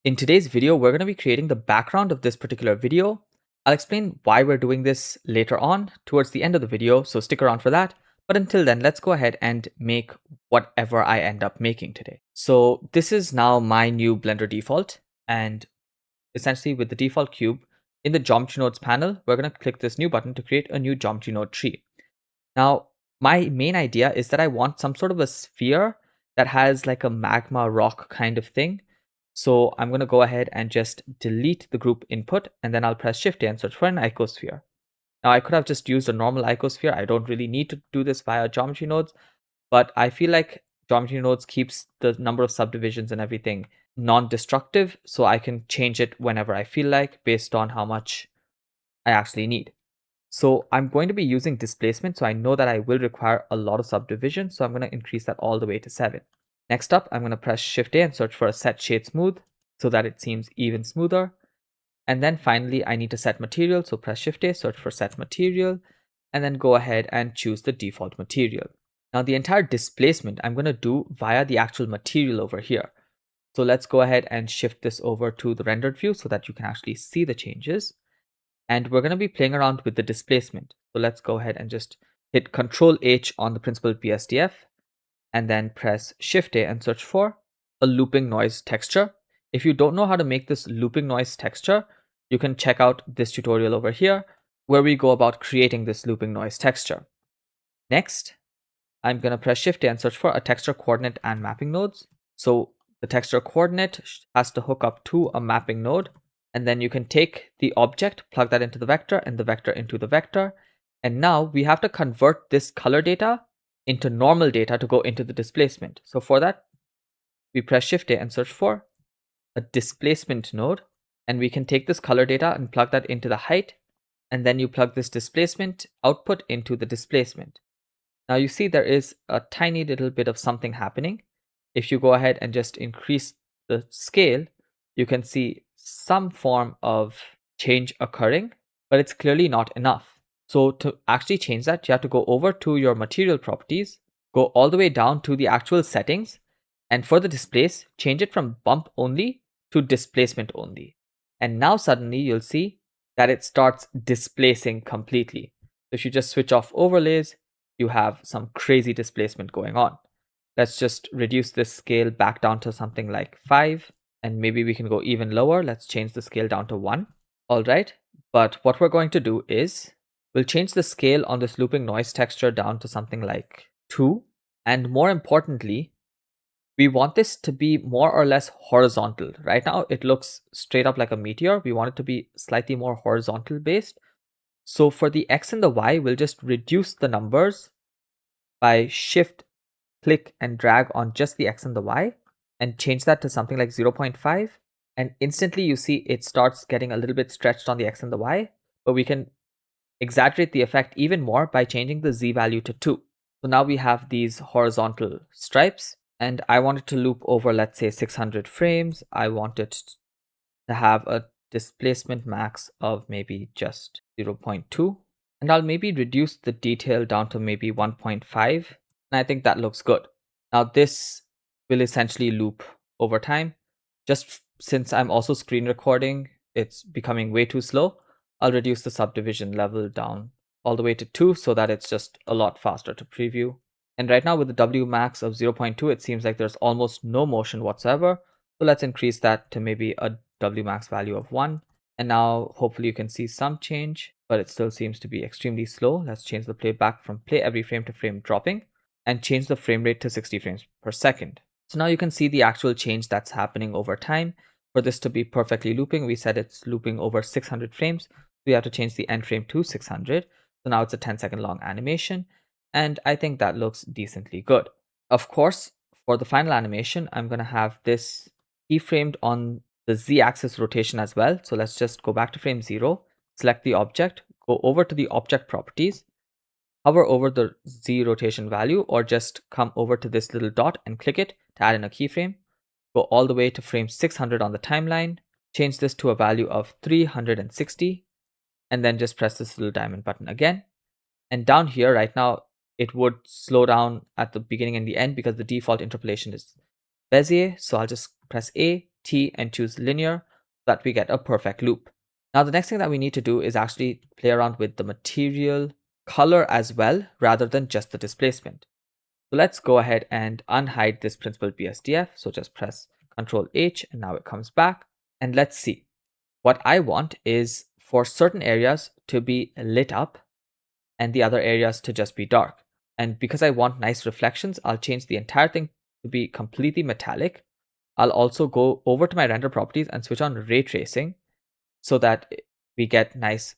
In today's video, we're going to be creating the background of this particular video. I'll explain why we're doing this later on towards the end of the video, so stick around for that. But until then, let's go ahead and make whatever I end up making today. So this is now my new Blender default, and essentially with the default cube, in the Geometry Nodes panel, we're going to click this new button to create a new Geometry Node tree. Now, my main idea is that I want some sort of a sphere that has like a magma rock kind of thing. So I'm going to go ahead and just delete the group input, and then I'll press Shift A and search for an icosphere. Now I could have just used a normal icosphere. I don't really need to do this via geometry nodes, but I feel like geometry nodes keeps the number of subdivisions and everything non-destructive, so I can change it whenever I feel like based on how much I actually need. So I'm going to be using displacement, so I know that I will require a lot of subdivision, so I'm going to increase that all the way to 7. Next up, I'm going to press Shift A and search for a set shade smooth so that it seems even smoother. And then finally, I need to set material, so press Shift A, search for set material, and then go ahead and choose the default material. Now the entire displacement I'm going to do via the actual material over here. So let's go ahead and shift this over to the rendered view so that you can actually see the changes. And we're going to be playing around with the displacement. So let's go ahead and just hit Control H on the principal PSDF and then press Shift A and search for a looping noise texture. If you don't know how to make this looping noise texture, you can check out this tutorial over here where we go about creating this looping noise texture. Next, I'm going to press Shift A and search for a texture coordinate and mapping nodes. So the texture coordinate has to hook up to a mapping node. And then you can take the object, plug that into the vector, and the vector into the vector. And now we have to convert this color data into normal data to go into the displacement. So for that, we press Shift A and search for a displacement node. And we can take this color data and plug that into the height. And then you plug this displacement output into the displacement. Now you see there is a tiny little bit of something happening. If you go ahead and just increase the scale, you can see some form of change occurring, but it's clearly not enough. So to actually change that, you have to go over to your material properties, go all the way down to the actual settings, and for the displace, change it from bump only to displacement only. And now suddenly you'll see that it starts displacing completely. So if you just switch off overlays, you have some crazy displacement going on. Let's just reduce this scale back down to something like 5, and maybe we can go even lower. Let's change the scale down to 1. All right, but what we're going to do is we'll change the scale on this looping noise texture down to something like 2. And more importantly, we want this to be more or less horizontal. Right now, it looks straight up like a meteor. We want it to be slightly more horizontal based. So for the X and the Y, we'll just reduce the numbers by shift, click, and drag on just the X and the Y and change that to something like 0.5. And instantly you see it starts getting a little bit stretched on the X and the Y, but we can exaggerate the effect even more by changing the Z value to 2. So now we have these horizontal stripes, and I want it to loop over, let's say 600 frames. I want it to have a displacement max of maybe just 0.2. And I'll maybe reduce the detail down to maybe 1.5. And I think that looks good. Now this will essentially loop over time. Just since I'm also screen recording, it's becoming way too slow. I'll reduce the subdivision level down all the way to 2 so that it's just a lot faster to preview. And right now with the W max of 0.2, it seems like there's almost no motion whatsoever. So let's increase that to maybe a W max value of 1. And now hopefully you can see some change, but it still seems to be extremely slow. Let's change the playback from play every frame to frame dropping and change the frame rate to 60 frames per second. So now you can see the actual change that's happening over time. For this to be perfectly looping, we said it's looping over 600 frames. We have to change the end frame to 600. So now it's a 10-second long animation. And I think that looks decently good. Of course, for the final animation, I'm going to have this keyframed on the Z-axis rotation as well. So let's just go back to frame 0, select the object, go over to the object properties, hover over the Z rotation value, or just come over to this little dot and click it to add in a keyframe. Go all the way to frame 600 on the timeline, change this to a value of 360, and then just press this little diamond button again. And down here right now, it would slow down at the beginning and the end because the default interpolation is Bezier. So I'll just press A, T and choose linear so that we get a perfect loop. Now the next thing that we need to do is actually play around with the material color as well, rather than just the displacement. So let's go ahead and unhide this principled BSDF. So just press Ctrl H and now it comes back. And let's see. What I want is for certain areas to be lit up and the other areas to just be dark. And because I want nice reflections, I'll change the entire thing to be completely metallic. I'll also go over to my render properties and switch on ray tracing so that we get nice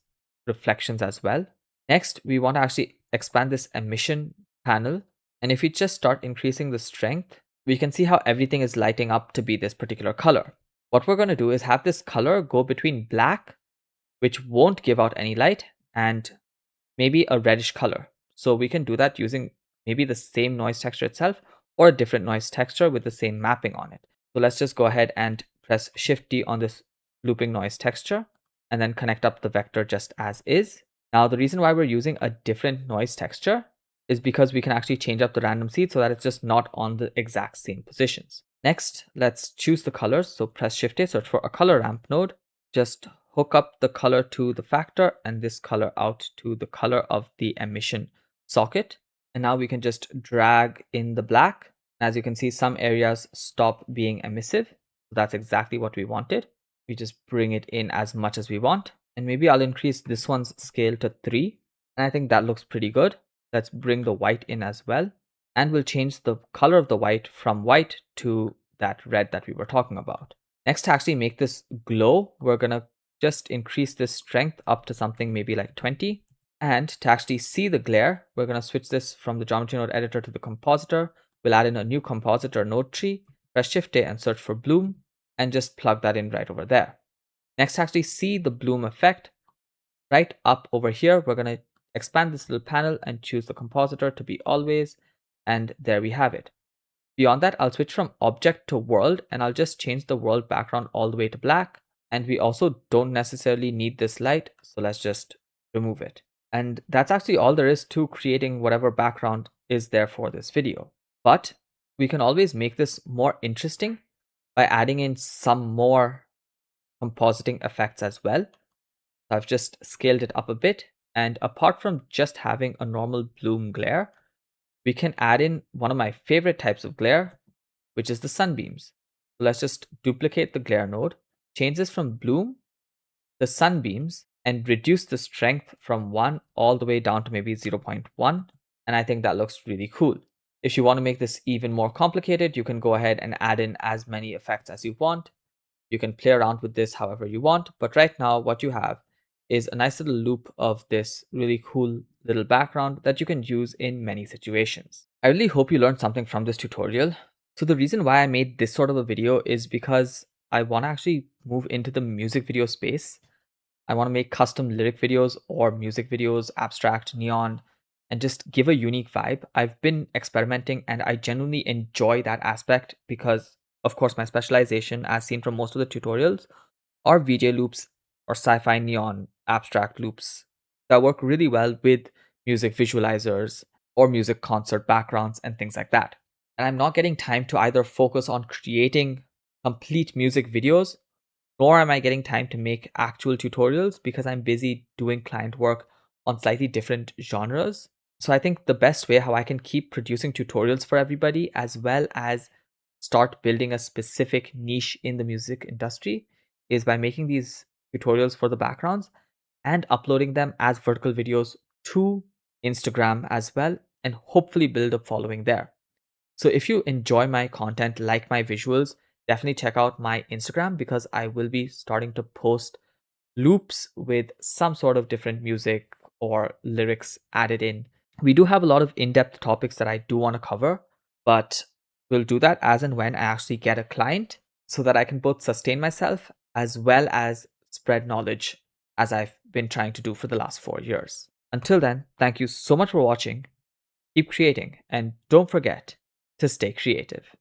reflections as well. Next, we want to actually expand this emission panel. And if we just start increasing the strength, we can see how everything is lighting up to be this particular color. What we're going to do is have this color go between black, which won't give out any light, and maybe a reddish color. So we can do that using maybe the same noise texture itself or a different noise texture with the same mapping on it. So let's just go ahead and press Shift D on this looping noise texture and then connect up the vector just as is. Now the reason why we're using a different noise texture is because we can actually change up the random seed so that it's just not on the exact same positions. Next, let's choose the colors. So press Shift A, search for a color ramp node. Just hook up the color to the factor and this color out to the color of the emission socket. And now we can just drag in the black. As you can see, some areas stop being emissive. That's exactly what we wanted. We just bring it in as much as we want. And maybe I'll increase this one's scale to 3. And I think that looks pretty good. Let's bring the white in as well. And we'll change the color of the white from white to that red that we were talking about. Next, to actually make this glow, we're going to just increase this strength up to something maybe like 20. And to actually see the glare, we're going to switch this from the geometry node editor to the compositor. We'll add in a new compositor node tree, press Shift A and search for bloom, and just plug that in right over there. Next, to actually see the bloom effect, right up over here, we're going to expand this little panel and choose the compositor to be always, and there we have it. Beyond that, I'll switch from object to world, and I'll just change the world background all the way to black. And we also don't necessarily need this light, so let's just remove it. And that's actually all there is to creating whatever background is there for this video. But we can always make this more interesting by adding in some more compositing effects as well. So I've just scaled it up a bit, and apart from just having a normal bloom glare, we can add in one of my favorite types of glare, which is the sunbeams. So let's just duplicate the glare node, change this from bloom to sunbeams, and reduce the strength from 1 all the way down to maybe 0.1. And I think that looks really cool. If you want to make this even more complicated, you can go ahead and add in as many effects as you want. You can play around with this however you want, but right now what you have is a nice little loop of this really cool little background that you can use in many situations. I really hope you learned something from this tutorial. So the reason why I made this sort of a video is because I want to actually move into the music video space. I want to make custom lyric videos or music videos, abstract, neon, and just give a unique vibe. I've been experimenting and I genuinely enjoy that aspect because, of course, my specialization, as seen from most of the tutorials, are VJ loops or sci-fi neon abstract loops that work really well with music visualizers or music concert backgrounds and things like that. And I'm not getting time to either focus on creating complete music videos, nor am I getting time to make actual tutorials because I'm busy doing client work on slightly different genres. So I think the best way how I can keep producing tutorials for everybody, as well as start building a specific niche in the music industry, is by making these tutorials for the backgrounds and uploading them as vertical videos to Instagram as well, and hopefully build a following there. So if you enjoy my content, like my visuals, definitely check out my Instagram because I will be starting to post loops with some sort of different music or lyrics added in. We do have a lot of in-depth topics that I do want to cover, but we'll do that as and when I actually get a client so that I can both sustain myself as well as spread knowledge as I've been trying to do for the last 4 years. Until then, thank you so much for watching. Keep creating and don't forget to stay creative.